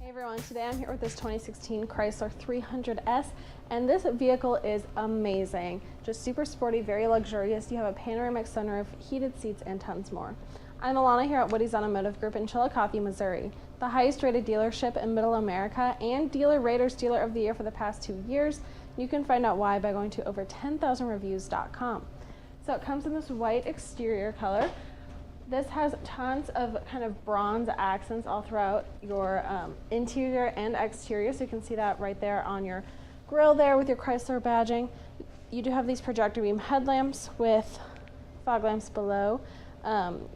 Hey everyone, today I'm here with this 2016 Chrysler 300S, and this vehicle is amazing. Just super sporty, very luxurious. You have a panoramic sunroof, heated seats, and tons more. I'm Alana here at WowWoodys Automotive Group in Chillicothe, Missouri, the highest rated dealership in Middle America and Dealer Rater's Dealer of the Year for the past 2 years. You can find out why by going to over10,000reviews.com. So it comes in this white exterior color. This has tons of kind of bronze accents all throughout your interior and exterior, so you can see that right there on your grille there with your Chrysler badging. You do have these projector beam headlamps with fog lamps below.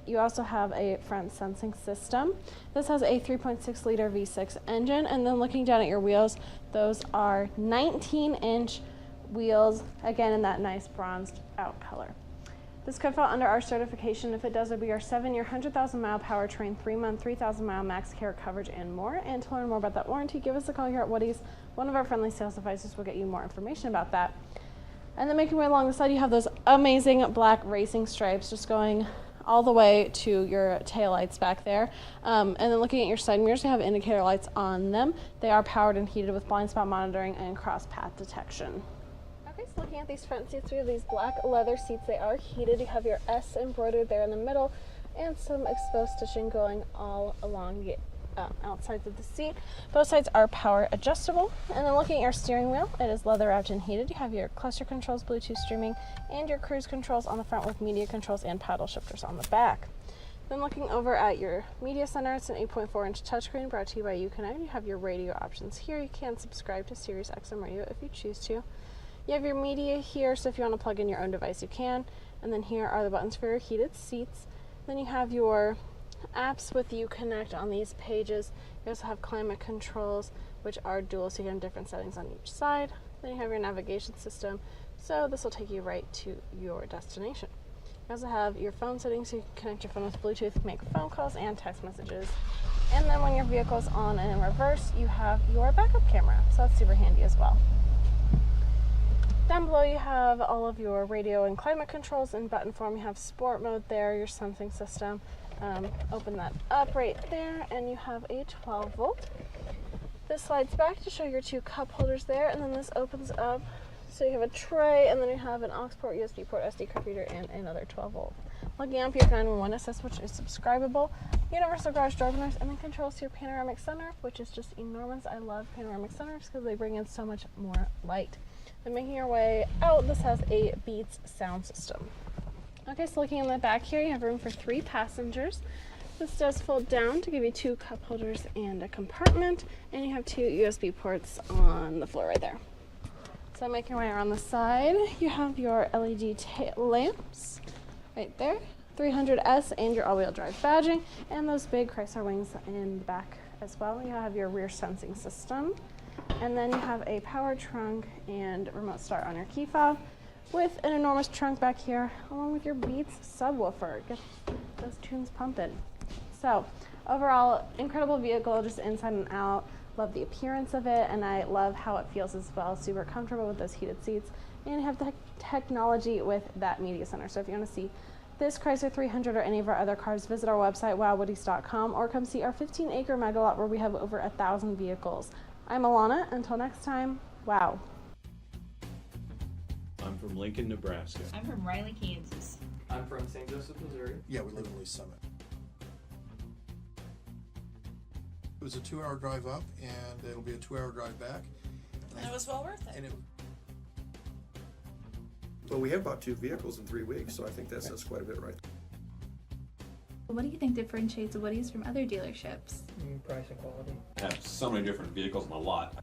You also have a front sensing system. This has a 3.6 liter V6 engine, and then looking down at your wheels, those are 19-inch wheels, again in that nice bronzed out color. This could fall under our certification. If it does, it will be our 7-year, 100,000-mile powertrain, 3-month, 3,000-mile max care coverage, and more. And to learn more about that warranty, give us a call here at WowWoodys. One of our friendly sales advisors will get you more information about that. And then making your way along the side, you have those amazing black racing stripes just going all the way to your taillights back there. And then looking at your side mirrors, you have indicator lights on them. They are powered and heated with blind spot monitoring and cross path detection. Okay, so looking at these front seats, we have these black leather seats. They are heated. You have your S embroidered there in the middle and some exposed stitching going all along the outsides of the seat. Both sides are power adjustable. And then looking at your steering wheel, it is leather wrapped and heated. You have your cluster controls, Bluetooth streaming, and your cruise controls on the front with media controls and paddle shifters on the back. Then looking over at your media center, it's an 8.4-inch touchscreen brought to you by Uconnect. You have your radio options here. You can subscribe to Sirius XM radio if you choose to. You have your media here, so if you want to plug in your own device, you can. And then here are the buttons for your heated seats. Then you have your apps with Uconnect on these pages. You also have climate controls, which are dual, so you can have different settings on each side. Then you have your navigation system, so this will take you right to your destination. You also have your phone settings, so you can connect your phone with Bluetooth, make phone calls and text messages. And then when your vehicle's on and in reverse, you have your backup camera, so that's super handy as well. Down below you have all of your radio and climate controls in button form. You have sport mode there, your sensing system. Open that up right there and you have a 12 volt. This slides back to show your 2 cup holders there, and then this opens up so you have a tray, and then you have an aux port, USB port, SD card reader, and another 12 volt. Looking up, you have 911 assist, which is subscribable, universal garage door openers, and then controls to your panoramic sunroof, which is just enormous. I love panoramic sunroofs because they bring in so much more light. Then making your way out, this has a Beats sound system. Okay, so looking in the back here, you have room for 3 passengers. This does fold down to give you 2 cup holders and a compartment, and you have 2 USB ports on the floor right there. So making your way around the side, you have your LED tail lamps right there, 300S, and your all-wheel drive badging, and those big Chrysler wings in the back as well. You have your rear sensing system. And then you have a power trunk and remote start on your key fob with an enormous trunk back here, along with your Beats subwoofer. Get those tunes pumping. So overall, incredible vehicle, just inside and out. Love the appearance of it, and I love how it feels as well. Super comfortable with those heated seats, and you have the technology with that media center. So if you want to see this Chrysler 300 or any of our other cars, visit our website, WowWoodys.com, or come see our 15-acre mega lot where we have over 1,000 vehicles. I'm Alana. Until next time, wow. I'm from Lincoln, Nebraska. I'm from Riley, Kansas. I'm from St. Joseph, Missouri. Yeah, we live in Lee Summit. It was a 2-hour drive up, and it'll be a 2-hour drive back. And it was well worth it. Well, we have bought 2 vehicles in 3 weeks, so I think that says quite a bit right. What do you think differentiates WowWoodys from other dealerships? Price and quality. I have so many different vehicles in the lot.